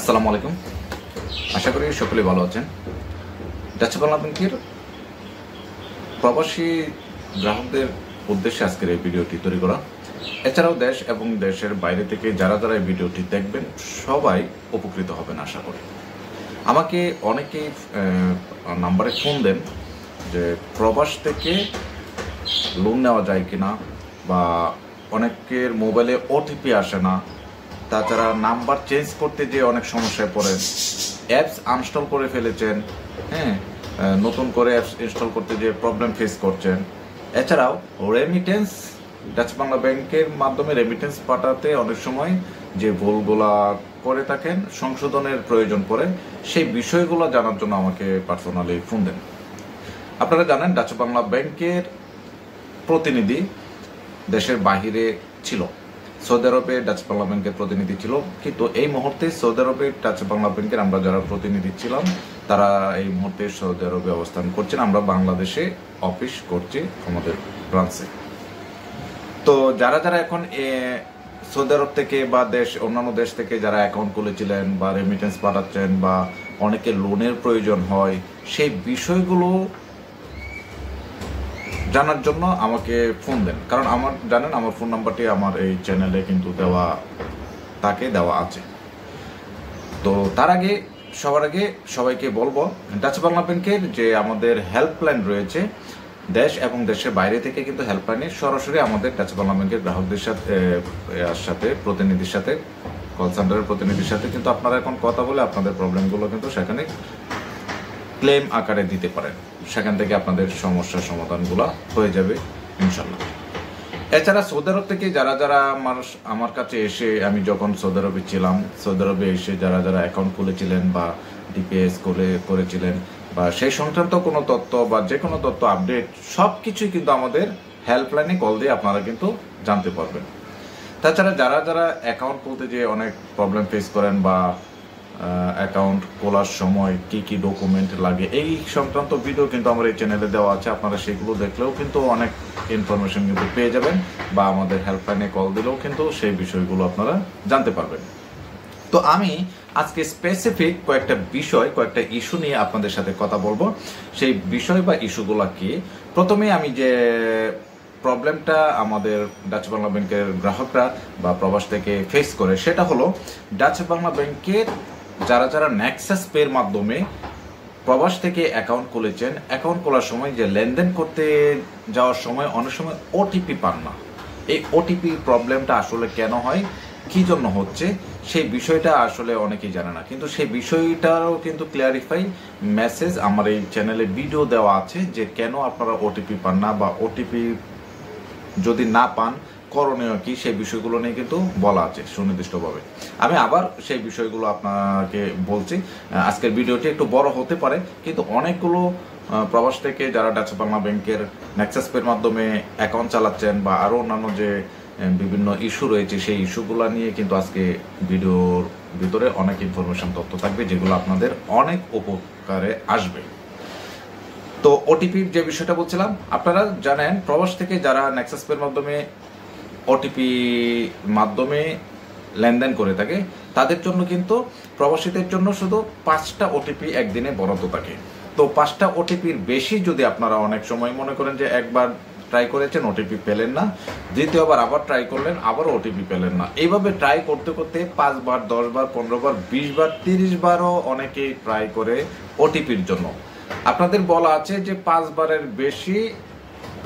আসসালামু আলাইকুম। আশা করি সকলে ভালো আছেন। ডাচে বাংলা ব্যাংকের প্রবাসী গ্রাহকদের উদ্দেশ্যে আজকের এই ভিডিওটি তৈরি করা। এছাড়াও দেশ এবং দেশের বাইরে থেকে যারা যারা এই ভিডিওটি দেখবেন সবাই উপকৃত হবেন আশা করি। আমাকে অনেকেই নাম্বারে ফোন দেন যে প্রবাস থেকে লোন নেওয়া যায় কিনা, বা অনেকের মোবাইলে ওটিপি আসে না, তাছাড়া নাম্বার চেঞ্জ করতে যে অনেক সমস্যায় পড়েন, অ্যাপস আনস্টল করে ফেলেছেন, নতুন করে অ্যাপস ইনস্টল করতে যে প্রবলেম ফেস করছেন। এছাড়াও রেমিটেন্স, ডাচ বাংলা ব্যাংকের মাধ্যমে রেমিটেন্স পাঠাতে অনেক সময় যে ভুলগুলা করে থাকেন, সংশোধনের প্রয়োজন পড়ে, সেই বিষয়গুলো জানার জন্য আমাকে পার্সোনালি ফোন দেন। আপনারা জানেন ডাচ বাংলা ব্যাংকের প্রতিনিধি দেশের বাহিরে ছিল, সৌদি আরবে ডাচ বাংলা ব্যাংকের প্রতিনিধি ছিল, কিন্তু এই মুহূর্তে সৌদি আরবে ডাচ বাংলা ব্যাংকের আমরা যারা প্রতিনিধি ছিলাম তারা এই মুহূর্তে সৌদি আরবে অবস্থান করছেন। আমরা বাংলাদেশে অফিস করছি আমাদের ব্রাঞ্চে। তো যারা যারা এখন সৌদি আরব থেকে বা অন্যান্য দেশ থেকে যারা অ্যাকাউন্ট খুলেছিলেন বা রেমিটেন্স পাঠাচ্ছেন বা অনেকের লোনের প্রয়োজন হয়, সেই বিষয়গুলো জানার জন্য আমাকে ফোন দেন। কারণ জানেন আমার ফোন নাম্বারটি আমার এই চ্যানেলে কিন্তু দেওয়া আছে। তো তার আগে সবার আগে সবাইকে বলবো, ডাচ বাংলা ব্যাংকের যে আমাদের হেল্পলাইন রয়েছে দেশ এবং দেশের বাইরে থেকে, কিন্তু হেল্পলাইনে সরাসরি আমাদের ডাচ বাংলা ব্যাংকের গ্রাহকদের সাথে প্রতিনিধির সাথে, কল সেন্টারের প্রতিনিধির সাথে কিন্তু আপনারা এখন কথা বলে আপনাদের প্রবলেমগুলো কিন্তু সেখানে ক্লেম আকারে দিতে পারেন। সেখান থেকে আপনাদের সমস্যার সমাধানগুলো হয়ে যাবে ইনশাল্লাহ। এছাড়া সৌদি আরব থেকে যারা যারা আমার কাছে এসে, আমি যখন সৌদি আরবে ছিলাম, সৌদি আরবে এসে যারা যারা অ্যাকাউন্ট খুলেছিলেন বা ডিপিএস করেছিলেন বা সেই সংক্রান্ত কোনো তথ্য বা যে কোনো তথ্য আপডেট সব কিছুই কিন্তু আমাদের হেল্পলাইনে কল দিয়ে আপনারা কিন্তু জানতে পারবেন। তাছাড়া যারা যারা অ্যাকাউন্ট খুলতে যে অনেক প্রবলেম ফেস করেন বা অ্যাকাউন্ট খোলার সময় কি কি ডকুমেন্ট লাগে, এই সংক্রান্ত ভিডিও কিন্তু আমার এই চ্যানেলে দেওয়া আছে। আপনারা সেগুলো দেখলেও কিন্তু অনেক ইনফরমেশন কিন্তু পেয়ে যাবেন, বা আমাদের হেল্পলাইনে কল দিলেও কিন্তু সেই বিষয়গুলো আপনারা জানতে পারবেন। তো আমি আজকে স্পেসিফিক কয়েকটা ইস্যু নিয়ে আপনাদের সাথে কথা বলবো। সেই বিষয় বা ইস্যুগুলো কি, প্রথমে আমি যে প্রবলেমটা আমাদের ডাচ বাংলা ব্যাংকের গ্রাহকরা বা প্রবাস থেকে ফেস করে, সেটা হলো ডাচ বাংলা ব্যাংকের যারা যারা নেক্সাস পের মাধ্যমে প্রবাস থেকে অ্যাকাউন্ট খুলেছেন, অ্যাকাউন্ট খোলার সময় যে লেনদেন করতে যাওয়ার সময় অনেক সময় ওটিপি পান না। এই ওটিপি প্রবলেমটা আসলে কেন হয়, কি জন্য হচ্ছে, সেই বিষয়টা আসলে অনেকেই জানে না। কিন্তু সেই বিষয়টারও কিন্তু ক্লিয়ারিফাই মেসেজ আমার এই চ্যানেলে ভিডিও দেওয়া আছে, যে কেন আপনারা ওটিপি পান না, বা ওটিপি যদি না পান করণীয় কি, সেই বিষয়গুলো নিয়ে কিন্তু বলা আছে সুনির্দিষ্টভাবে। আমি আবার সেই বিষয়গুলো আপনাকে বলছি। আজকের ভিডিওটি একটু বড় হতে পারে, কিন্তু অনেকগুলো প্রবাস থেকে যারা ডাচ বাংলা ব্যাংকের নেক্সাস পের মাধ্যমে অ্যাকাউন্ট চালাচ্ছেন বা আরও অন্যান্য যে বিভিন্ন ইস্যু রয়েছে, সেই ইস্যুগুলো নিয়ে কিন্তু আজকে ভিডিওর ভিতরে অনেক ইনফরমেশন তথ্য থাকবে, যেগুলো আপনাদের অনেক উপকারে আসবে। তো ওটিপির যে বিষয়টা বলছিলাম, আপনারা জানেন প্রবাস থেকে যারা নেক্সাস পের মাধ্যমে ওটিপি মাধ্যমে লেনদেন করে থাকে, তাদের জন্য কিন্তু প্রবাসীদের জন্য শুধু 5টা ওটিপি একদিনে বরাদ্দ থাকে। তো 5টা ওটিপির বেশি যদি আপনারা অনেক সময় মনে করেন যে একবার ট্রাই করেছেন ওটিপি পেলেন না, দ্বিতীয়বার আবার ট্রাই করলেন, আবার ওটিপি পেলেন না, এইভাবে ট্রাই করতে করতে 5 বার, 10 বার, 15 বার, 20 বার, 30 বারও অনেকেই ট্রাই করে ওটিপির জন্য। আপনাদের বলা আছে যে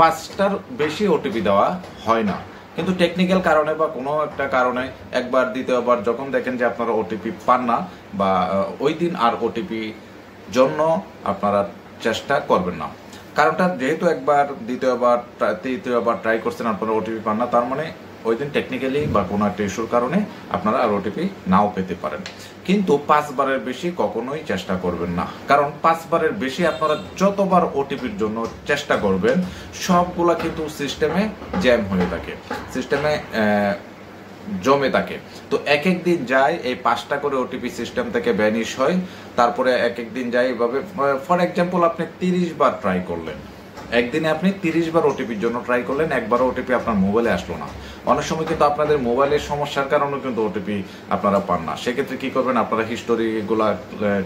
5টার বেশি ওটিপি দেওয়া হয় না, কিন্তু টেকনিক্যাল কারণে বা কোনো একটা কারণে একবার, দ্বিতীয়বার যখন দেখেন যে আপনারা ওটিপি পান না, বা ওই দিন আর ওটিপি জন্য আপনারা চেষ্টা করবেন না। কারণটা যেহেতু একবার, দ্বিতীয়বার, তৃতীয়বার ট্রাই করছেন, আপনারা ওটিপি পান না, তার মানে ওই দিন টেকনিক্যালি বা কোনো একটা ইস্যুর কারণে আপনারা আর ওটিপি নাও পেতে পারেন। কিন্তু 5 বারের বেশি কখনোই চেষ্টা করবেন না, কারণ 5 বারের বেশি আপনারা যতবার ওটিপির জন্য চেষ্টা করবেন সবগুলা কিন্তু সিস্টেমে জ্যাম হয়ে থাকে, সিস্টেমে জমে থাকে। তো এক এক দিন যায়, এই 5টা করে ওটিপি সিস্টেম থেকে ভ্যানিশ হয়, তারপরে এক এক দিন যায় এভাবে। ফর এক্সাম্পল আপনি 30 বার ট্রাই করলেন, একদিনে আপনি 30 বার ওটিপির জন্য ট্রাই করলেন, একবারও ওটিপি আপনার মোবাইলে আসলো না। অনেক সময় কিন্তু আপনাদের মোবাইলের সমস্যার কারণে কিন্তু ওটিপি আপনারা পান না। সেক্ষেত্রে কি করবেন, আপনারা হিস্টোরিগুলো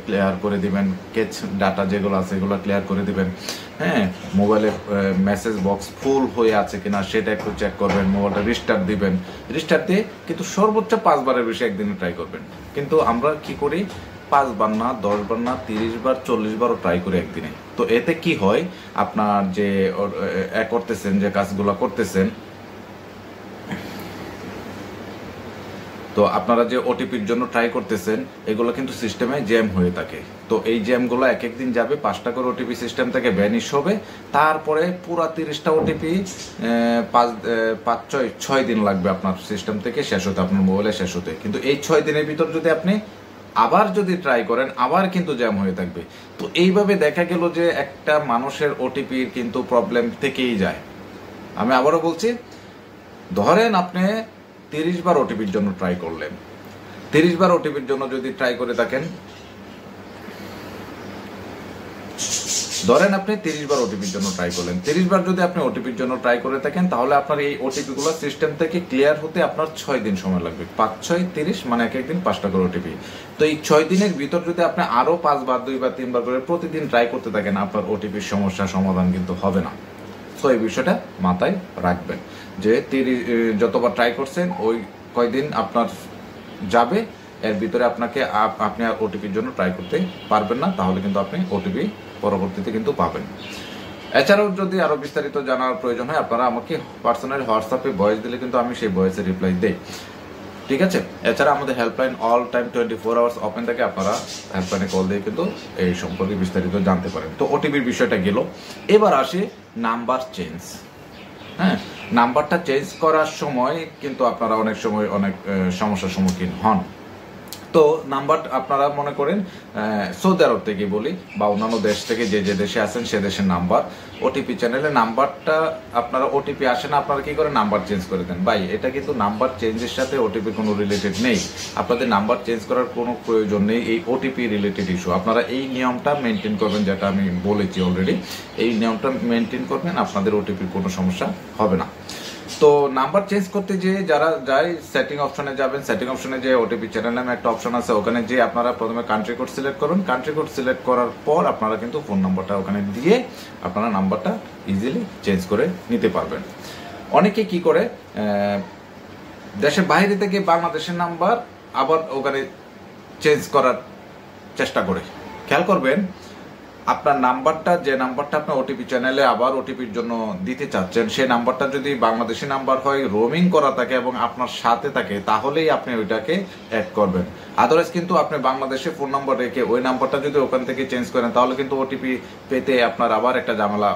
ক্লিয়ার করে দিবেন, কেচ ডাটা যেগুলো আছে এগুলো ক্লিয়ার করে দিবেন। হ্যাঁ, মোবাইলে মেসেজ বক্স ফুল হয়ে আছে কিনা সেটা একটু চেক করবেন, মোবাইলটা রিস্টার্ট দিবেন। রিস্টার্ট দিয়ে কিন্তু সর্বোচ্চ 5 বারের বেশি একদিনে ট্রাই করবেন। কিন্তু আমরা কি করি, 5 বার না, 10 বার না, 30 বার 40 বারও ট্রাই করি একদিনে। তো এতে কি হয়, আপনার যে করতেছেন, যে কাজগুলো করতেছেন, তো আপনারা যে ওটিপির জন্য ট্রাই করতেছেন এগুলো কিন্তু সিস্টেমে জ্যাম হয়ে থাকে। তো এই জ্যামগুলো এক একদিন যাবে, 5টা করে ওটিপি সিস্টেম থেকে ভ্যানিশ হবে। তারপরে পুরা 30টা ওটিপি 6 দিন লাগবে আপনার সিস্টেম থেকে শেষ হতে, আপনার মোবাইলে শেষ হতে। কিন্তু এই 6 দিনের ভিতর যদি আপনি আবার যদি ট্রাই করেন, আবার কিন্তু জ্যাম হয়ে থাকবে। তো এইভাবে দেখা গেল যে একটা মানুষের ওটিপির কিন্তু প্রবলেম থেকেই যায়। আমি আবারও বলছি, ধরেন আপনি 30 বার ওটিপির জন্য ট্রাই করলেন, 30 বার ওটিপির জন্য যদি ট্রাই করে থাকেন, ধরেন আপনি 30 বার ওটিপির জন্য ট্রাই করলেন, 30 বার যদি আপনি ওটিপির জন্য ট্রাই করে থাকেন, তাহলে আপনার এই ওটিপি গুলো সিস্টেম থেকে ক্লিয়ার হতে আপনার 6 দিন সময় লাগবে। 5 6 30, মানে এক একদিন 5টা করে ওটিপি। তো এই 6 দিনের ভিতর যদি আপনি আরো 5 বার 2 বার 3 বার করে প্রতিদিন ট্রাই করতে থাকেন, আপনার ওটিপির সমস্যা সমাধান কিন্তু হবে না। তো এই বিষয়টা মাথায় রাখবেন যে যতবার ট্রাই করছেন ওই কয়দিন আপনার যাবে, এর ভিতরে আপনি আর ওটিপির জন্য ট্রাই করতে পারবেন না, তাহলে কিন্তু আপনি ওটিপি পরবর্তীতে কিন্তু পাবেন। এছাড়াও যদি আরো বিস্তারিত জানার প্রয়োজন হয়, আপনারা আমাকে পার্সোনালি হোয়াটসঅ্যাপে ভয়েস দিলে কিন্তু আমি সেই ভয়েসের রিপ্লাই দেই, ঠিক আছে। এছাড়া আমাদের helpline all time 24 hours open থাকে, আপনারা হেল্পলাইনে কল দিয়ে কিন্তু এই সম্পর্কে বিস্তারিত জানতে পারেন। তো ওটিপির বিষয়টা গেল, এবার আসে নাম্বার চেঞ্জ। হ্যাঁ, নাম্বারটা চেঞ্জ করার সময় কিন্তু আপনারা অনেক সময় অনেক সমস্যার সম্মুখীন হন। তো নাম্বার আপনারা মনে করেন সৌদি আরব থেকে বলি বা অন্যান্য দেশ থেকে যে দেশে আছেন সে দেশের নাম্বার, ওটিপি চ্যানেলে নাম্বারটা আপনারা ওটিপি আসে না, আপনারা কি করে নাম্বার চেঞ্জ করে দেন। ভাই, এটা কিন্তু নাম্বার চেঞ্জের সাথে ওটিপি কোনো রিলেটেড নেই। আপনাদের নাম্বার চেঞ্জ করার কোনো প্রয়োজন নেই, এই ওটিপি রিলেটেড ইস্যু। আপনারা এই নিয়মটা মেনটেন করবেন, যেটা আমি বলেছি অলরেডি, এই নিয়মটা মেনটেন করবেন, আপনাদের ওটিপির কোনো সমস্যা হবে না। তো নাম্বার চেঞ্জ করতে যে যারা যায়, সেটিং অপশনে যাবেন, সেটিং অপশনে যে ওটিপি চ্যানেল নামে একটা অপশন আছে, ওখানে যে আপনারা প্রথমে কান্ট্রি কোড সিলেক্ট করুন। কান্ট্রি কোড সিলেক্ট করার পর আপনারা কিন্তু ফোন নাম্বারটা ওখানে দিয়ে আপনারা নাম্বারটা ইজিলি চেঞ্জ করে নিতে পারবেন। অনেকে কি করে, দেশের বাইরে থেকে বাংলাদেশের নাম্বার আবার ওখানে চেঞ্জ করার চেষ্টা করে। খেয়াল করবেন, আপনার নাম্বারটা, যে নাম্বারটা আপনার ওটিপি চ্যানেলে আবার ওটিপির জন্য দিতে চাচ্ছেন, সেই নাম্বারটা যদি বাংলাদেশি নাম্বার হয়, রোমিং করা থাকে এবং আপনার সাথে থাকে, তাহলেই আপনি ওইটাকে অ্যাড করবেন। আদারওয়াইজ কিন্তু আপনি বাংলাদেশে ফোন নাম্বার রেখে ওই নাম্বারটা যদি ওখান থেকে চেঞ্জ করেন, তাহলে কিন্তু ওটিপি পেতে আপনার আবার একটা ঝামেলা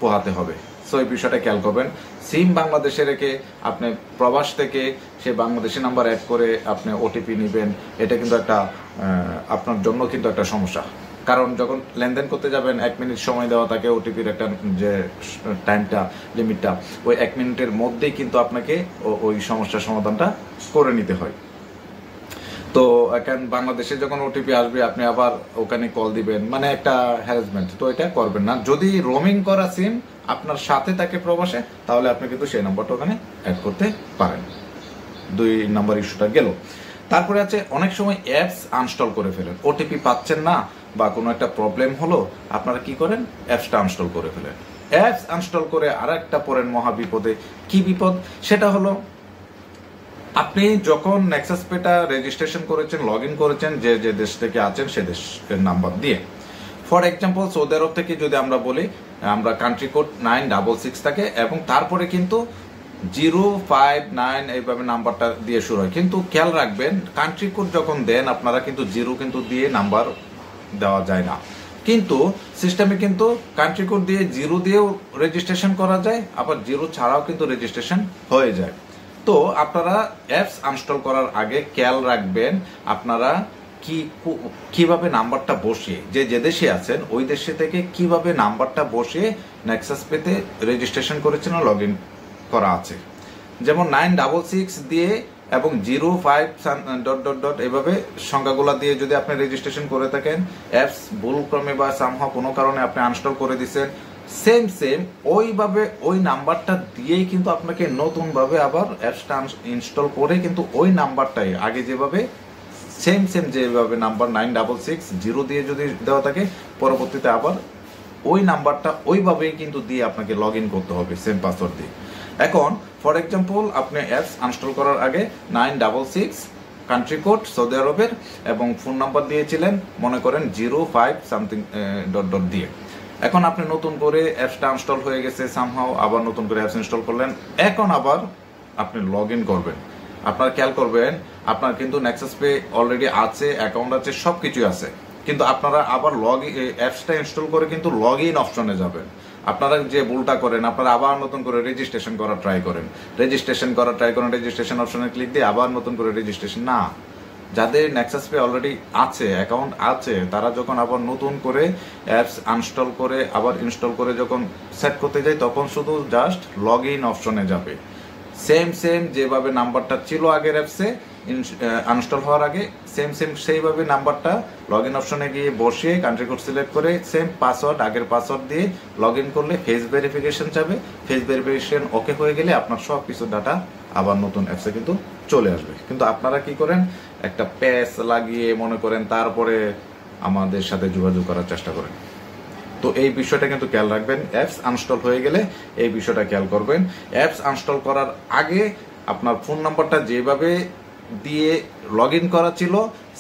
পোহাতে হবে। সো এই বিষয়টা খেয়াল করবেন। সিম বাংলাদেশে রেখে আপনি প্রবাস থেকে সে বাংলাদেশি নাম্বার অ্যাড করে আপনি ওটিপি নেবেন, এটা কিন্তু একটা আপনার জন্য কিন্তু একটা সমস্যা। কারণ যখন লেনদেন করতে যাবেন 1 মিনিট সময় দেওয়া থাকে ওটিপির একটা যে টাইমটা, লিমিটটা, ওই 1 মিনিটের মধ্যেই কিন্তু আপনাকে ওই সমস্যার সমাধানটা করে নিতে হয়। তো এখন বাংলাদেশে যখন ওটিপি আসবে আপনি আবার ওখানে কল দিবেন, মানে একটা হ্যারাসমেন্ট। তো এটা করবেন না। যদি রোমিং করা সিম আপনার সাথে থাকে প্রবাসে, তাহলে আপনি কিন্তু সেই নাম্বারটা ওখানে অ্যাড করতে পারেন। 2 নাম্বার ইস্যুটা গেল। তারপরে আছে অনেক সময় অ্যাপস আনস্টল করে ফেলেন, ওটিপি পাচ্ছেন না বা কোনো একটা প্রবলেম হলো, আপনারা কি করেন, অ্যাপসটা আনস্টল করে ফেলেন। অ্যাপস আনস্টল করে আর একটা পড়েন মহা বিপদে। কি বিপদ? সেটা হলো, আপনি যখন নেক্সাস পেটা রেজিস্ট্রেশন করেছেন, লগ ইন করেছেন, যে দেশ থেকে আছেন সে দেশের নাম্বার দিয়ে, ফর এক্সাম্পল সৌদি আরব থেকে যদি আমরা বলি, আমরা কান্ট্রি কোড 966 থাকে এবং তারপরে কিন্তু 059 এইভাবে নাম্বারটা দিয়ে শুরু হয়। কিন্তু খেয়াল রাখবেন, কান্ট্রি কোড যখন দেন আপনারা কিন্তু 0 কিন্তু দিয়ে নাম্বার দেওয়া যায় না, কিন্তু সিস্টেমে কিন্তু কান্ট্রি কোড দিয়ে 0 দিয়েও রেজিস্ট্রেশন করা যায়, আবার 0 ছাড়াও কিন্তু রেজিস্ট্রেশন হয়ে যায়। তো আপনারা অ্যাপস আনস্টল করার আগে খেয়াল রাখবেন আপনারা কিভাবে নাম্বারটা বসিয়ে, যে দেশে আছেন ওই দেশে থেকে কিভাবে নাম্বারটা বসিয়ে নেক্সাস পেতে রেজিস্ট্রেশন করেছেন ও লগ ইন করা আছে। যেমন 966 দিয়ে এবং 05 ... এভাবে সংখ্যাগুলো দিয়ে যদি আপনি রেজিস্ট্রেশন করে থাকেন, অ্যাপস ভুলক্রমে বা সামহাও কোনো কারণে আপনি আনস্টল করে দিচ্ছেন, সেম সেম ওইভাবে ওই নাম্বারটা দিয়েই কিন্তু আপনাকে নতুনভাবে আবার অ্যাপসটা ইনস্টল করে কিন্তু ওই নাম্বারটাই আগে যেভাবে সেম সেম যেভাবে নাম্বার 9660 দিয়ে যদি দেওয়া থাকে, পরবর্তীতে আবার ওই নাম্বারটা ওইভাবেই কিন্তু দিয়ে আপনাকে লগ ইন করতে হবে সেম পাসওয়ার্ড দিয়ে। এখন ফর এক্সাম্পল আপনি অ্যাপস ইনস্টল করার আগে 966 কান্ট্রি কোড সৌদি আরবের এবং ফোন নাম্বার দিয়েছিলেন মনে করেন 05 সামথিং ডট ডট দিয়ে। এখন আপনি নতুন করে অ্যাপসটা ইনস্টল হয়ে গেছে সামহাও, আবার নতুন করে অ্যাপস ইনস্টল করলেন, এখন আবার আপনি লগ ইন করবেন। আপনার খেয়াল করবেন আপনার কিন্তু নেক্সাস পে অলরেডি আছে, অ্যাকাউন্ট আছে, সব কিছুই আছে, কিন্তু আপনারা আবার অ্যাপসটা ইনস্টল করে কিন্তু লগ ইন অপশনে যাবেন। আপনারা যে ভুলটা করেন, আপনারা আবার নতুন করে রেজিস্ট্রেশন করার ট্রাই করেন, রেজিস্ট্রেশন অপশনে ক্লিক দিয়ে আবার নতুন করে রেজিস্ট্রেশন না। যাদের নেক্সাস পে অলরেডি আছে, অ্যাকাউন্ট আছে, তারা যখন আবার নতুন করে অ্যাপস আনস্টল করে আবার ইনস্টল করে যখন সেট করতে যায়, তখন শুধু জাস্ট লগ ইন অপশনে যাবে। সেম সেম যেভাবে নাম্বারটা ছিল আগের অ্যাপসে আনস্টল হওয়ার আগে, সেম সেম সেইভাবে নাম্বারটা লগ ইন অপশনে গিয়ে বসিয়ে কান্ট্রি কোড সিলেক্ট করে সেম পাসওয়ার্ড আগের পাসওয়ার্ড দিয়ে লগ ইন করলে ফেস ভেরিফিকেশন যাবে। ফেস ভেরিফিকেশন ওকে হয়ে গেলে আপনার সব কিছু ডাটা আবার নতুন অ্যাপসে কিন্তু চলে আসবে। কিন্তু আপনারা কি করেন, একটা প্যাচ লাগিয়ে মনে করেন তারপরে আমাদের সাথে যোগাযোগ করার চেষ্টা করেন। তো এই বিষয়টা কিন্তু খেয়াল রাখবেন, অ্যাপস আনস্টল হয়ে গেলে এই বিষয়টা খেয়াল করবেন। অ্যাপস আনস্টল করার আগে আপনার ফোন নাম্বারটা যেভাবে দিয়ে লগ ইন করা ছিল,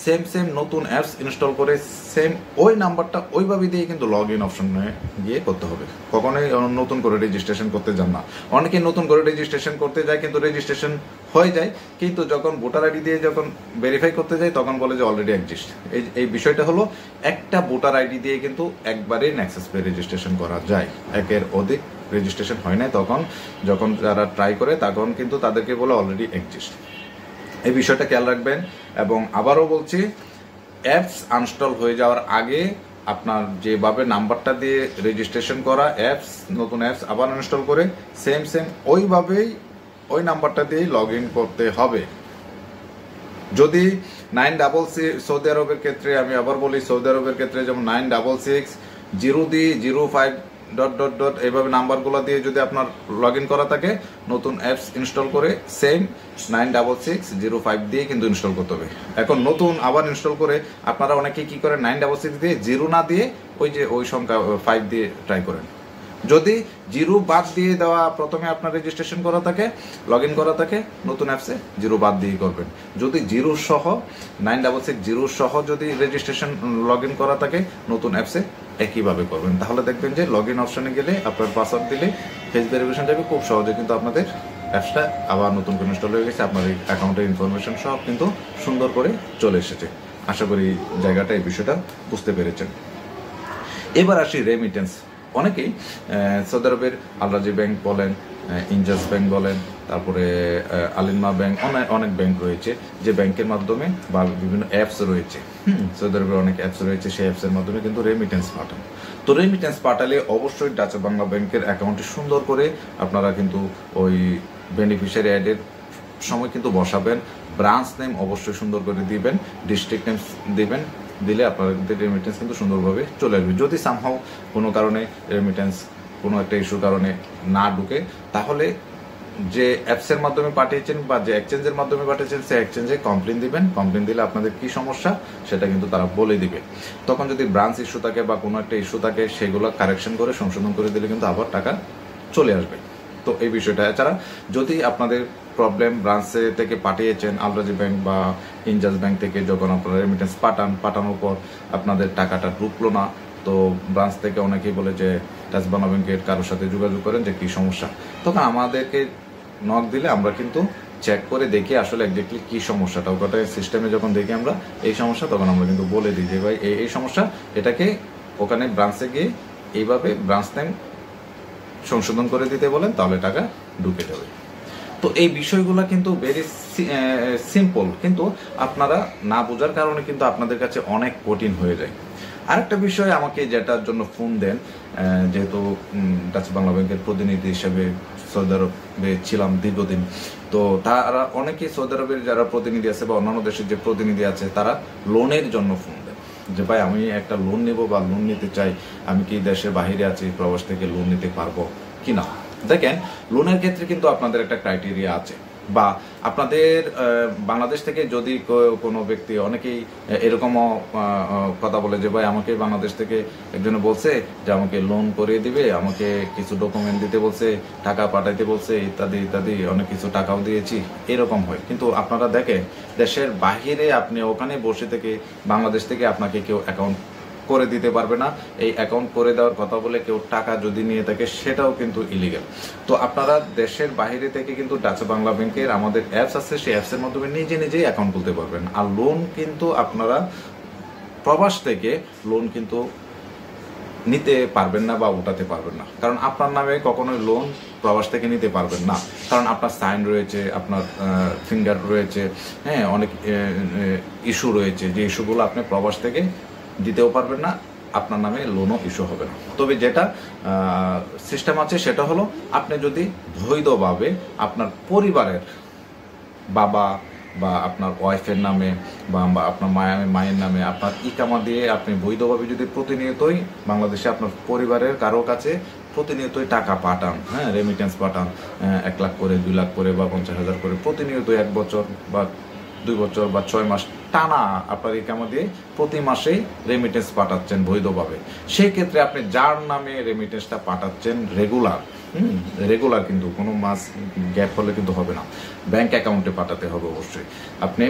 সেম সেম নতুন অ্যাপস ইনস্টল করে সেম ওই নাম্বারটা ওইভাবে দিয়ে কিন্তু লগ ইন অপশনে গিয়ে করতে হবে। কখনোই নতুন করে রেজিস্ট্রেশন করতে যান না। অনেকে নতুন করে রেজিস্ট্রেশন করতে যায় কিন্তু রেজিস্ট্রেশন হয়ে যায়, কিন্তু যখন ভোটার আইডি দিয়ে যখন ভেরিফাই করতে যায় তখন বলে যে অলরেডি এক্সিস্ট। এই বিষয়টা হলো, একটা ভোটার আইডি দিয়ে কিন্তু একবারেই নেক্সাস পে রেজিস্ট্রেশন করা যায়, একের অধিক রেজিস্ট্রেশন হয় না। তখন যখন যারা ট্রাই করে তখন কিন্তু তাদেরকে বলে অলরেডি এক্সিস্ট। এই বিষয়টা খেয়াল রাখবেন। এবং আবারও বলছি, অ্যাপস আনস্টল হয়ে যাওয়ার আগে আপনার যেভাবে নাম্বারটা দিয়ে রেজিস্ট্রেশন করা অ্যাপস, নতুন অ্যাপস আবার ইনস্টল করে সেম সেম ওইভাবেই ওই নাম্বারটা দিয়েই লগ ইন করতে হবে। যদি 966 সৌদি আরবের ক্ষেত্রে, আমি আবার বলি সৌদি আরবের ক্ষেত্রে যেমন 966 ডট ডট ডট এইভাবে নাম্বারগুলো দিয়ে যদি আপনার লগ ইন করা থাকে, নতুন অ্যাপস ইনস্টল করে সেম 96605 দিয়ে কিন্তু ইনস্টল করতে হবে। এখন নতুন আবার ইনস্টল করে আপনারা অনেকে কি করেন, 966 দিয়ে 0 না দিয়ে ওই সংখ্যা 5 দিয়ে ট্রাই করেন। যদি 0 বাদ দিয়ে দেওয়া প্রথমে আপনার রেজিস্ট্রেশন করা থাকে, লগ ইন করা থাকে, নতুন অ্যাপসে 0 বাদ দিয়ে করবেন। যদি 0 সহ 966 সহ যদি রেজিস্ট্রেশন লগ ইন করা থাকে, নতুন অ্যাপসে একইভাবে করবেন। তাহলে দেখবেন যে লগ ইন অপশনে গেলে আপনার পাসওয়ার্ড দিলে ফেস ভেরিফিকেশন যাবে, খুব সহজে কিন্তু আপনাদের অ্যাপসটা আবার নতুন করে ইনস্টল হয়ে গেছে, আপনার এই অ্যাকাউন্টের ইনফরমেশন সব কিন্তু সুন্দর করে চলে এসেছে। আশা করি জায়গাটা এই বিষয়টা বুঝতে পেরেছেন। এবার আসি রেমিটেন্স। অনেকেই সৌদি আরবের আল রাজি ব্যাংক বলেন, ইনজাস ব্যাংক বলেন, তারপরে আলিমা ব্যাংক, অনেক ব্যাংক রয়েছে যে ব্যাংকের মাধ্যমে বা বিভিন্ন অ্যাপস রয়েছে, সৌদি আরবের অনেক অ্যাপস রয়েছে, সেই অ্যাপসের মাধ্যমে কিন্তু রেমিটেন্স পাঠান। তো রেমিটেন্স পাঠালে অবশ্যই ডাচ বাংলা ব্যাংকের অ্যাকাউন্টে সুন্দর করে আপনারা কিন্তু ওই বেনিফিশিয়ারি অ্যাডের সময় কিন্তু বসাবেন। ব্রাঞ্চ নেম অবশ্যই সুন্দর করে দিবেন, ডিস্ট্রিক্ট নেম দিবেন, দিলে আপনাদের রেমিটেন্স কিন্তু সুন্দরভাবে চলে আসবে। যদি সামহাও কোনো কারণে রেমিটেন্স কোনো একটা ইস্যুর কারণে না ঢুকে, তাহলে যে অ্যাপসের মাধ্যমে পাঠিয়েছেন বা যে এক্সচেঞ্জের মাধ্যমে পাঠিয়েছেন সেই এক্সচেঞ্জে কমপ্লেন দিবেন। কমপ্লেন দিলে আপনাদের কি সমস্যা সেটা কিন্তু তারা বলে দিবে। তখন যদি ব্রাঞ্চ ইস্যু থাকে বা কোনো একটা ইস্যু থাকে, সেগুলো কারেকশন করে সংশোধন করে দিলে কিন্তু আবার টাকা চলে আসবে। তো এই বিষয়টা, এছাড়া যদি আপনাদের প্রবলেম ব্রাঞ্চে থেকে পাঠিয়েছেন আল রাজি ব্যাংক বা ইনজাস ব্যাংক থেকে, যখন আপনারা রেমিটেন্স পাঠানোর পর আপনাদের টাকাটা ঢুকলো না, তো ব্রাঞ্চ থেকে অনেকেই বলে যে ডাচ বাংলা ব্যাংকের কারোর সাথে যোগাযোগ করেন যে কি সমস্যা, তখন আমাদেরকে নক দিলে আমরা কিন্তু চেক করে দেখি আসলে একজাক্টলি কি সমস্যাটা, ওটা সিস্টেমে যখন দেখি আমরা এই সমস্যা, তখন আমরা কিন্তু বলে দিই যে ভাই এই সমস্যা, এটাকে ওখানে ব্রাঞ্চে গিয়ে এইভাবে ব্রাঞ্চ নেম সংশোধন করে দিতে বলেন, তাহলে টাকা ঢুকে যাবে। তো এই বিষয়গুলো কিন্তু ভেরি সিম্পল, কিন্তু আপনারা না বোঝার কারণে কিন্তু আপনাদের কাছে অনেক কঠিন হয়ে যায়। আরেকটা বিষয়, আমাকে যেটার জন্য ফোন দেন, যেহেতু ডাচ বাংলা ব্যাংকের প্রতিনিধি হিসেবে সৌদি আরবে ছিলাম দীর্ঘদিন, তো তারা অনেকেই সৌদি আরবের যারা প্রতিনিধি আছে বা অন্যান্য দেশের যে প্রতিনিধি আছে, তারা লোনের জন্য ফোন দেন। যে ভাই আমি একটা লোন নেব বা লোন নিতে চাই, আমি কি দেশের বাইরে আছি, প্রবাস থেকে লোন নিতে পারবো কি না। দেখেন, লোনের ক্ষেত্রে কিন্তু আপনাদের একটা ক্রাইটেরিয়া আছে, বা আপনাদের বাংলাদেশ থেকে যদি কোনো ব্যক্তি, অনেকেই এরকমও কথা বলে যে ভাই আমাকে বাংলাদেশ থেকে একজনে বলছে যে আমাকে লোন করিয়ে দিবে, আমাকে কিছু ডকুমেন্ট দিতে বলছে, টাকা পাঠাইতে বলছে, ইত্যাদি ইত্যাদি, অনেক কিছু টাকাও দিয়েছি, এরকম হয়। কিন্তু আপনারা দেখেন, দেশের বাহিরে আপনি ওখানে বসে থেকে বাংলাদেশ থেকে আপনাকে কেউ অ্যাকাউন্ট করে দিতে পারবে না। এই অ্যাকাউন্ট করে দেওয়ার কথা বলে কেউ টাকা যদি নিয়ে থাকে সেটাও কিন্তু ইলিগাল। তো আপনারা দেশের বাইরে থেকে কিন্তু ডাচ বাংলা ব্যাংকের আমাদের অ্যাপস আছে, সেই অ্যাপসের মাধ্যমে নিজে নিজেই অ্যাকাউন্ট খুলতে পারবেন। আর লোন কিন্তু আপনারা প্রবাস থেকে লোন কিন্তু নিতে পারবেন না বা উঠাতে পারবেন না, কারণ আপনার নামে কখনোই লোন প্রবাস থেকে নিতে পারবেন না, কারণ আপনার সাইন রয়েছে, আপনার ফিঙ্গার রয়েছে, হ্যাঁ, অনেক ইস্যু রয়েছে, যে ইস্যুগুলো আপনি প্রবাস থেকে দিতেও পারবেন না, আপনার নামে লোনও ইস্যু হবে না। তবে যেটা সিস্টেম আছে সেটা হলো, আপনি যদি বৈধভাবে আপনার পরিবারের বাবা বা আপনার ওয়াইফের নামে বা আপনার মায়ের নামে আপনার ইকামা দিয়ে আপনি বৈধভাবে যদি প্রতিনিয়তই বাংলাদেশে আপনার পরিবারের কারো কাছে প্রতিনিয়তই টাকা পাঠান, হ্যাঁ, রেমিটেন্স পাঠান, 1 লাখ করে, 2 লাখ করে বা 50,000 করে প্রতিনিয়তই 1 বছর বা 2 বছর বা 6 মাস টানা আপনার ইকামা দিয়ে প্রতি মাসেই রেমিটেন্স পাঠাচ্ছেন বৈধভাবে, সেই ক্ষেত্রে আপনি যার নামে রেমিটেন্সটা পাঠাচ্ছেন রেগুলার কিন্তু কোনো মাস গ্যাপ হলে কিন্তু হবে না, ব্যাংক অ্যাকাউন্টে পাঠাতে হবে অবশ্যই। আপনি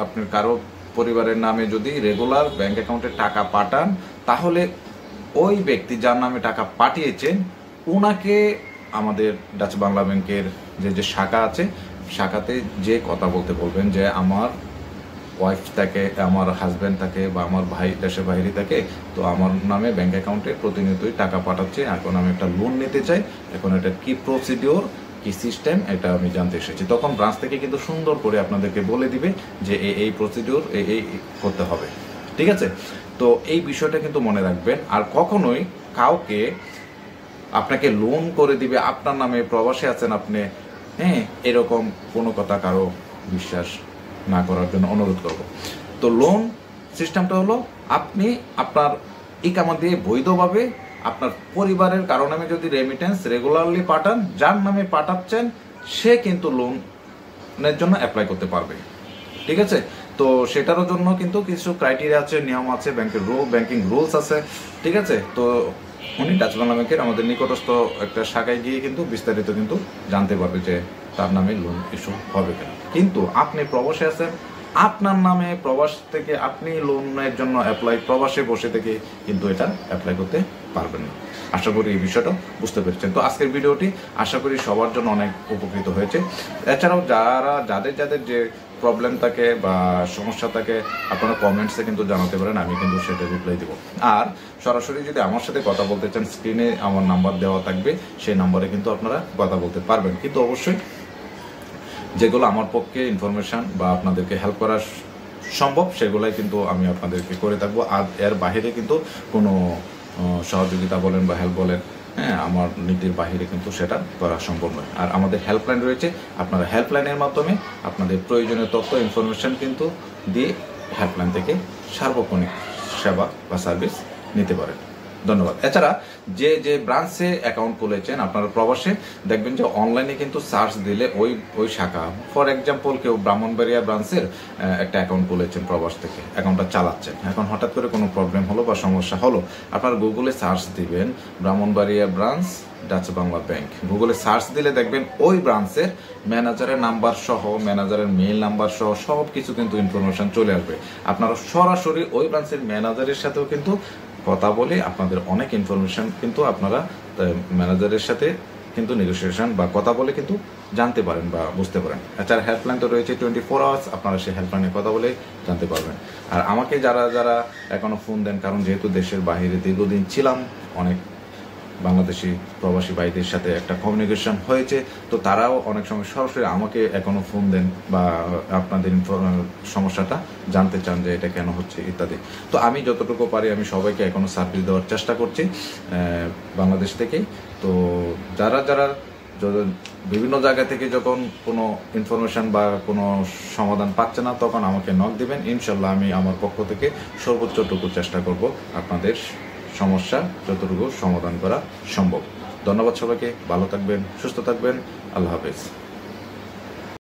আপনার কারো পরিবারের নামে যদি রেগুলার ব্যাংক অ্যাকাউন্টে টাকা পাঠান, তাহলে ওই ব্যক্তি যার নামে টাকা পাঠিয়েছেন ওনাকে আমাদের ডাচ বাংলা ব্যাংকের যে শাখা আছে, শাখাতে যে কথা বলতে বলবেন যে আমার ওয়াইফ থাকে, আমার হাজব্যান্ড থাকে বা আমার ভাই দেশের বাইরে থাকে, তো আমার নামে ব্যাংক অ্যাকাউন্টে প্রতিনিয়তই টাকা পাঠাচ্ছে, এখন আমি একটা লোন নিতে চাই, এখন এটা কি প্রসিডিওর, কি সিস্টেম, এটা আমি জানতে এসেছি। তখন ব্রাঞ্চ থেকে কিন্তু সুন্দর করে আপনাদেরকে বলে দিবে যে এই প্রসিডিওর এই করতে হবে, ঠিক আছে। তো এই বিষয়টা কিন্তু মনে রাখবেন। আর কখনোই কাউকে আপনাকে লোন করে দিবে আপনার নামে, প্রবাসে আছেন আপনি, হ্যাঁ, এরকম কোনো কথা কারো বিশ্বাস না করার জন্য অনুরোধ করব। তো লোন সিস্টেমটা হলো, আপনি আপনার ইকামা দিয়ে বৈধভাবে আপনার পরিবারের কারো নামে যদি রেমিটেন্স রেগুলারলি পাঠান, যার নামে পাঠাচ্ছেন সে কিন্তু লোনের জন্য অ্যাপ্লাই করতে পারবে, ঠিক আছে। তো সেটারও জন্য কিন্তু কিছু ক্রাইটেরিয়া আছে, নিয়ম আছে, ব্যাংকিং রুলস আছে, ঠিক আছে। তো উনি ডাচ বাংলা ব্যাংকের আমাদের নিকটস্থ একটা শাখায় গিয়ে কিন্তু বিস্তারিত কিন্তু জানতে পারবে যে তার নামে লোন ইস্যু হবে কেন। কিন্তু আপনি প্রবাসে আছেন, আপনার নামে প্রবাস থেকে আপনি লোনের জন্য প্রবাসে বসে থেকে কিন্তু এটা অ্যাপ্লাই করতে পারবেন না। আশা করি এই বিষয়টা বুঝতে পেরেছেন। তো আজকের ভিডিওটি আশা করি সবার জন্য অনেক উপকৃত হয়েছে। এছাড়াও যাদের যে প্রবলেম থাকে বা সমস্যা থাকে, আপনারা কমেন্টসে কিন্তু জানাতে পারেন, আমি কিন্তু সেটা রিপ্লাই দেবো। আর সরাসরি যদি আমার সাথে কথা বলতে চান, স্ক্রিনে আমার নাম্বার দেওয়া থাকবে, সেই নাম্বারে কিন্তু আপনারা কথা বলতে পারবেন। কিন্তু অবশ্যই যেগুলো আমার পক্ষে ইনফরমেশন বা আপনাদেরকে হেল্প করা সম্ভব, সেগুলাই কিন্তু আমি আপনাদেরকে করে থাকবো। আর এর বাহিরে কিন্তু কোনো সহযোগিতা বলেন বা হেল্প বলেন, হ্যাঁ, আমার নীতির বাহিরে কিন্তু সেটা করা সম্ভব নয়। আর আমাদের হেল্পলাইন রয়েছে, আপনারা হেল্পলাইনের মাধ্যমে আপনাদের প্রয়োজনীয় তথ্য ইনফরমেশন কিন্তু দিয়ে হেল্পলাইন থেকে সার্বক্ষণিক সেবা বা সার্ভিস নিতে পারেন। ধন্যবাদ। এছাড়া যে ব্রাঞ্চে অ্যাকাউন্ট খুলেছেন আপনারা প্রবাসে, দেখবেন যে অনলাইনে কিন্তু সার্চ দিলে ওই শাখা, ফর এক্সাম্পল কেউ ব্রাহ্মণবাড়িয়া ব্রাঞ্চের একটা অ্যাকাউন্ট খুলেছেন প্রবাস থেকে, অ্যাকাউন্টটা চালাচ্ছেন, এখন হঠাৎ করে কোনো প্রবলেম হলো বা সমস্যা হলো, আপনারা গুগলে সার্চ দিবেন Brahmanbaria branch Dutch Bangla bank, গুগলে সার্চ দিলে দেখবেন ওই ব্রাঞ্চের ম্যানেজারের নাম্বার সহ, ম্যানেজারের মেইল নাম্বার সহ সব কিছু কিন্তু ইনফরমেশন চলে আসবে। আপনারা সরাসরি ওই ব্রাঞ্চের ম্যানেজারের সাথেও কিন্তু কথা বলে আপনাদের অনেক ইনফরমেশন কিন্তু আপনারা ম্যানেজারের সাথে কিন্তু নেগোসিয়েশন বা কথা বলে কিন্তু জানতে পারেন বা বুঝতে পারেন। এছাড়া হেল্পলাইন তো রয়েছে 24 আওয়ার্স, আপনারা সেই হেল্পলাইনে কথা বলে জানতে পারবেন। আর আমাকে যারা এখনো ফোন দেন, কারণ যেহেতু দেশের বাইরে দীর্ঘদিন ছিলাম, অনেক বাংলাদেশি প্রবাসী ভাইদের সাথে একটা কমিউনিকেশন হয়েছে, তো তারাও অনেক সময় সরাসরি আমাকে এখনো ফোন দেন বা আপনাদের সমস্যাটা জানতে চান যে এটা কেন হচ্ছে ইত্যাদি। তো আমি যতটুকু পারি আমি সবাইকে এখনো সার্ভিস দেওয়ার চেষ্টা করছি বাংলাদেশ থেকেই। তো যারা বিভিন্ন জায়গা থেকে যখন কোনো ইনফরমেশন বা কোনো সমাধান পাচ্ছে না, তখন আমাকে নক দিবেন। ইনশাল্লাহ আমি আমার পক্ষ থেকে সর্বোচ্চটুকু চেষ্টা করব আপনাদের সমস্যা যতটুকু সমাধান করা সম্ভব। ধন্যবাদ সবাইকে, ভালো থাকবেন, সুস্থ থাকবেন, আল্লাহ হাফেজ।